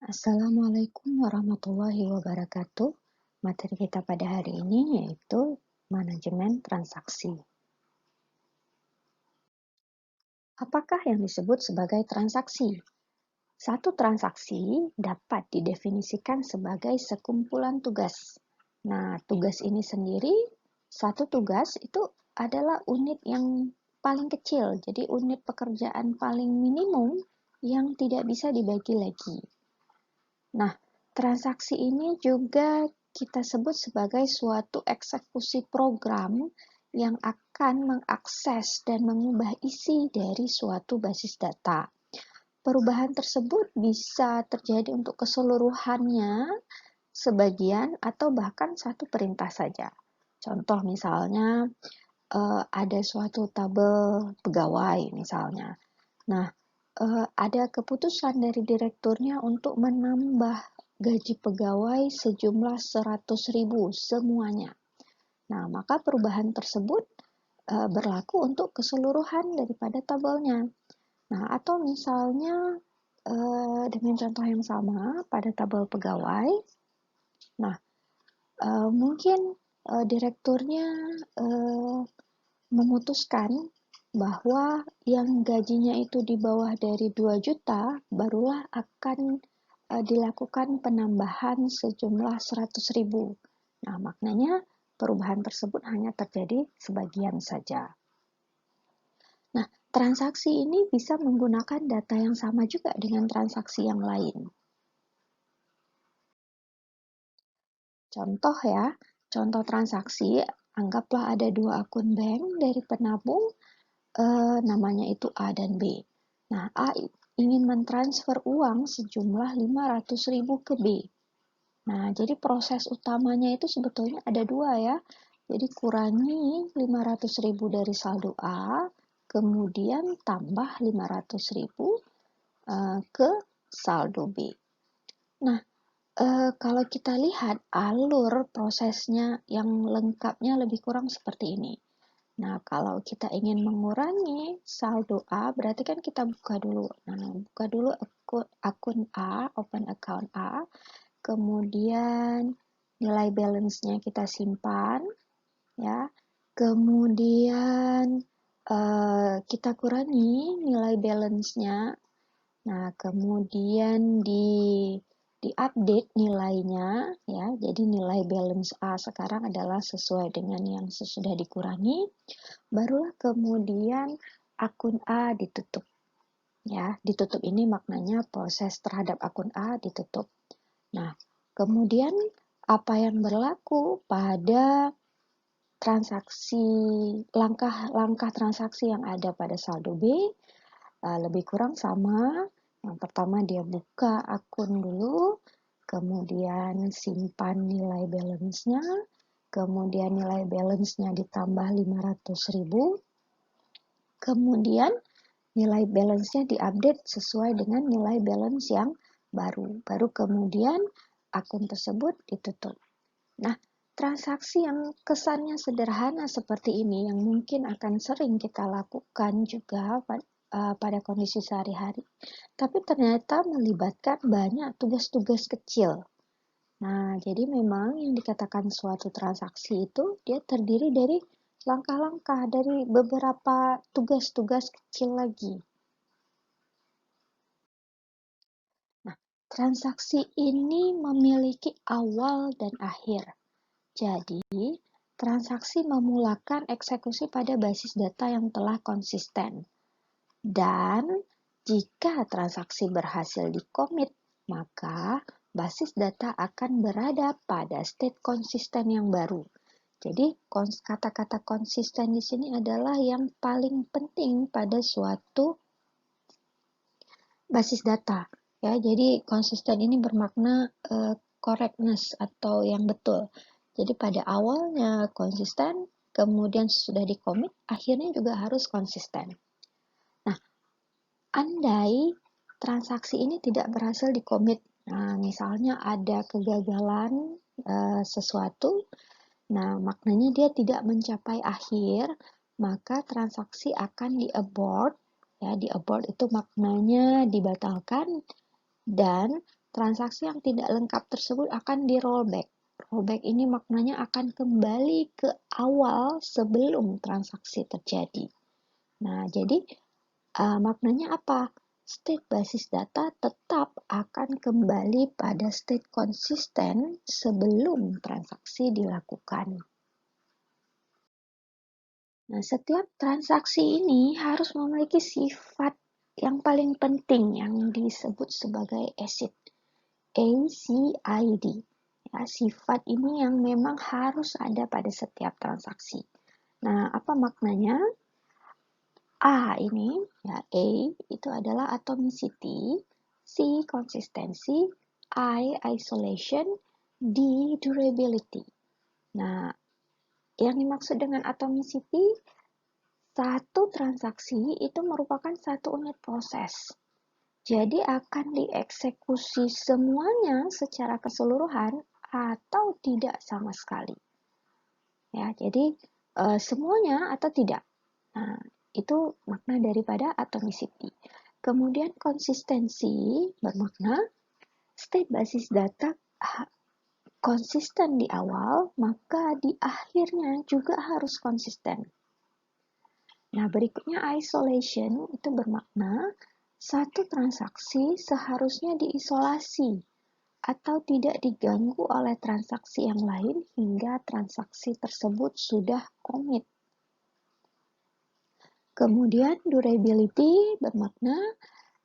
Assalamualaikum warahmatullahi wabarakatuh. Materi kita pada hari ini yaitu manajemen transaksi. Apakah yang disebut sebagai transaksi? Satu transaksi dapat didefinisikan sebagai sekumpulan tugas. Nah, tugas ini sendiri, satu tugas itu adalah unit yang paling kecil, jadi unit pekerjaan paling minimum yang tidak bisa dibagi lagi. Nah, transaksi ini juga kita sebut sebagai suatu eksekusi program yang akan mengakses dan mengubah isi dari suatu basis data. Perubahan tersebut bisa terjadi untuk keseluruhannya, sebagian, atau bahkan satu perintah saja. Contoh misalnya, ada suatu tabel pegawai misalnya. Nah, ada keputusan dari direkturnya untuk menambah gaji pegawai sejumlah 100.000 semuanya. Nah, maka perubahan tersebut berlaku untuk keseluruhan daripada tabelnya. Nah, atau misalnya dengan contoh yang sama pada tabel pegawai. Nah, mungkin direkturnya memutuskan bahwa yang gajinya itu di bawah dari 2 juta barulah akan dilakukan penambahan sejumlah 100.000. Nah, maknanya perubahan tersebut hanya terjadi sebagian saja. Nah, transaksi ini bisa menggunakan data yang sama juga dengan transaksi yang lain. Contoh ya, contoh transaksi, anggaplah ada 2 akun bank dari penabung, namanya itu A dan B. Nah, A ingin mentransfer uang sejumlah 500.000 ke B. Nah, jadi proses utamanya itu sebetulnya ada 2 ya. Jadi kurangi 500.000 dari saldo A, kemudian tambah 500.000 ke saldo B. Nah, kalau kita lihat alur prosesnya yang lengkapnya lebih kurang seperti ini. Nah, kalau kita ingin mengurangi saldo A, berarti kan kita buka dulu. Nah, buka dulu akun A, open account A, kemudian nilai balance-nya kita simpan, ya. Kemudian kita kurangi nilai balance-nya. Nah, kemudian di-update nilainya, ya. Jadi nilai balance A sekarang adalah sesuai dengan yang sesudah dikurangi. Barulah kemudian akun A ditutup. Ya, ditutup ini maknanya proses terhadap akun A ditutup. Nah, kemudian apa yang berlaku pada transaksi langkah-langkah transaksi yang ada pada saldo B lebih kurang sama. Yang pertama dia buka akun dulu, kemudian simpan nilai balance-nya, kemudian nilai balance-nya ditambah 500.000, kemudian nilai balance-nya diupdate sesuai dengan nilai balance yang baru. Baru kemudian akun tersebut ditutup. Nah, transaksi yang kesannya sederhana seperti ini yang mungkin akan sering kita lakukan juga pada kondisi sehari-hari, tapi ternyata melibatkan banyak tugas-tugas kecil. Nah, jadi memang yang dikatakan suatu transaksi itu dia terdiri dari langkah-langkah dari beberapa tugas-tugas kecil lagi. Nah, transaksi ini memiliki awal dan akhir. Jadi, transaksi memulakan eksekusi pada basis data yang telah konsisten. Dan jika transaksi berhasil dikomit, maka basis data akan berada pada state konsisten yang baru. Jadi, kata-kata konsisten di sini adalah yang paling penting pada suatu basis data. Ya, jadi konsisten ini bermakna correctness atau yang betul. Jadi pada awalnya konsisten, kemudian sudah dikomit, akhirnya juga harus konsisten. Nah, andai transaksi ini tidak berhasil dikomit, nah misalnya ada kegagalan sesuatu, nah maknanya dia tidak mencapai akhir, maka transaksi akan di-abort. Ya, di-abort itu maknanya dibatalkan dan transaksi yang tidak lengkap tersebut akan di rollback. Rollback ini maknanya akan kembali ke awal sebelum transaksi terjadi. Nah, jadi maknanya apa? State basis data tetap akan kembali pada state konsisten sebelum transaksi dilakukan. Nah, setiap transaksi ini harus memiliki sifat yang paling penting yang disebut sebagai ACID. ACID. Ya, sifat ini yang memang harus ada pada setiap transaksi. Nah, apa maknanya? A ini, ya A itu adalah atomicity, C konsistensi, I isolation, D durability. Nah, yang dimaksud dengan atomicity, satu transaksi itu merupakan satu unit proses. Jadi akan dieksekusi semuanya secara keseluruhan atau tidak sama sekali. Ya, jadi semuanya atau tidak. Nah, itu makna daripada atomicity. Kemudian konsistensi bermakna state basis data konsisten di awal, maka di akhirnya juga harus konsisten. Nah, berikutnya isolation itu bermakna satu transaksi seharusnya diisolasi atau tidak diganggu oleh transaksi yang lain hingga transaksi tersebut sudah komit. Kemudian durability bermakna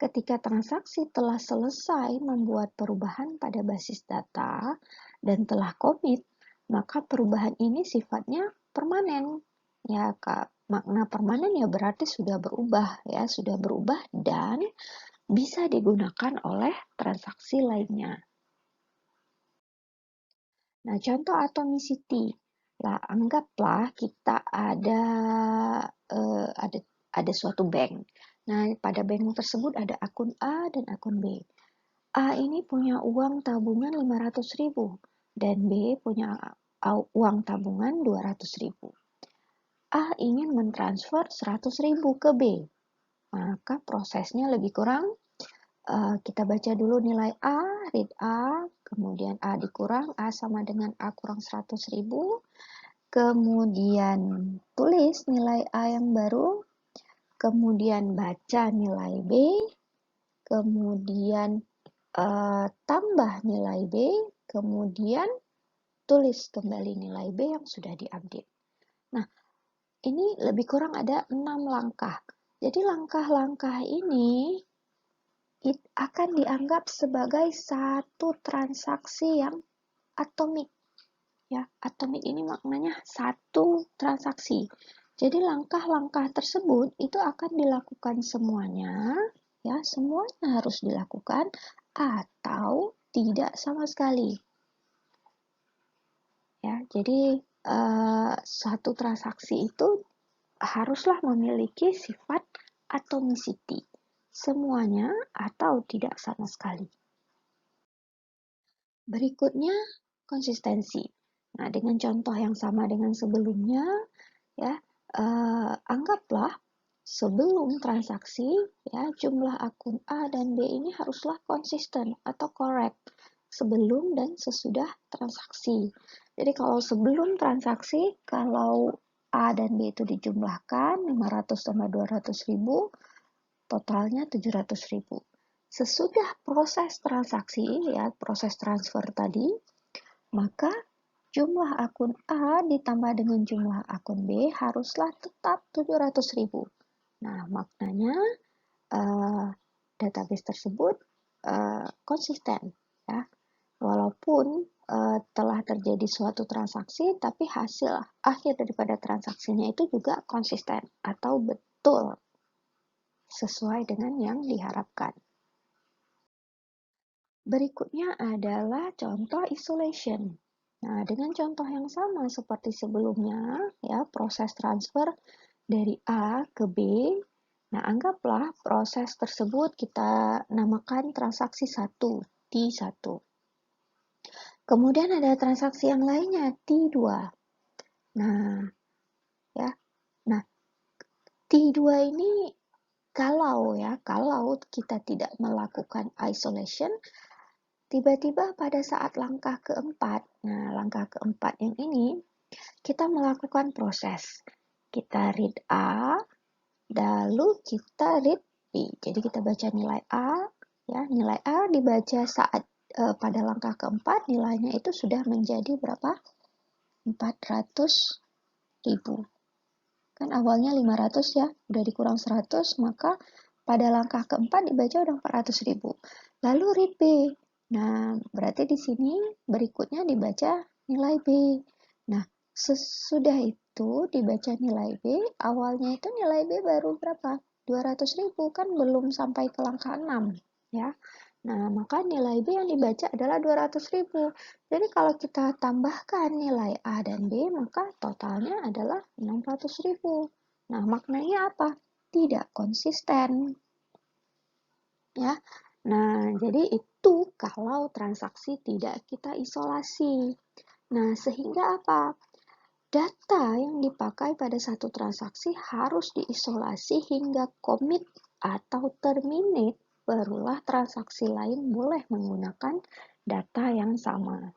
ketika transaksi telah selesai membuat perubahan pada basis data dan telah komit, maka perubahan ini sifatnya permanen. Ya, makna permanen ya berarti sudah berubah ya, sudah berubah dan bisa digunakan oleh transaksi lainnya. Nah, contoh atomicity. Lah, anggaplah kita ada suatu bank. Nah, pada bank tersebut ada akun A dan akun B. A ini punya uang tabungan 500.000 dan B punya uang tabungan 200.000. A ingin mentransfer 100.000 ke B. Maka prosesnya lebih kurang kita baca dulu nilai A, read A, kemudian A dikurang, A sama dengan A kurang 100.000, kemudian tulis nilai A yang baru, kemudian baca nilai B, kemudian tambah nilai B, kemudian tulis kembali nilai B yang sudah diupdate. Nah, ini lebih kurang ada 6 langkah. Jadi langkah-langkah ini akan dianggap sebagai satu transaksi yang atomik. Ya, atomik ini maknanya satu transaksi. Jadi langkah-langkah tersebut itu akan dilakukan semuanya, ya, semuanya harus dilakukan atau tidak sama sekali. Ya, jadi satu transaksi itu haruslah memiliki sifat atomicity. Semuanya atau tidak sama sekali. Berikutnya, konsistensi. Nah, dengan contoh yang sama dengan sebelumnya, ya, anggaplah sebelum transaksi, ya, jumlah akun A dan B ini haruslah konsisten atau correct sebelum dan sesudah transaksi. Jadi kalau sebelum transaksi, kalau A dan B itu dijumlahkan 500 tambah 200.000, totalnya 700.000. Sesudah proses transaksi, ya, proses transfer tadi, maka jumlah akun A ditambah dengan jumlah akun B haruslah tetap 700.000. Nah, maknanya database tersebut konsisten, ya. Walaupun telah terjadi suatu transaksi, tapi hasil akhir daripada transaksinya itu juga konsisten atau betul sesuai dengan yang diharapkan. Berikutnya adalah contoh isolation. Nah, dengan contoh yang sama seperti sebelumnya, ya, proses transfer dari A ke B. Nah, anggaplah proses tersebut kita namakan transaksi 1, T1. Kemudian ada transaksi yang lainnya, T2. Nah, ya. Nah, T2 ini kalau kita tidak melakukan isolation, Tiba-tiba pada saat langkah keempat, nah langkah keempat yang ini, kita melakukan proses. Kita read A, lalu kita read B. Jadi kita baca nilai A, ya nilai A dibaca saat pada langkah keempat, nilainya itu sudah menjadi berapa? 400.000. Kan awalnya 500 ya, udah dikurang 100, maka pada langkah keempat dibaca udah 400.000. Lalu read B. Nah, berarti di sini berikutnya dibaca nilai B. Nah, sesudah itu dibaca nilai B, awalnya itu nilai B baru berapa? 200.000, kan belum sampai ke langkah 6, ya. Nah, maka nilai B yang dibaca adalah 200.000. Jadi kalau kita tambahkan nilai A dan B, maka totalnya adalah 600.000. Nah, maknanya apa? Tidak konsisten, ya. Nah, jadi itu kalau transaksi tidak kita isolasi. Nah, sehingga apa? Data yang dipakai pada satu transaksi harus diisolasi hingga commit atau terminate, barulah transaksi lain boleh menggunakan data yang sama.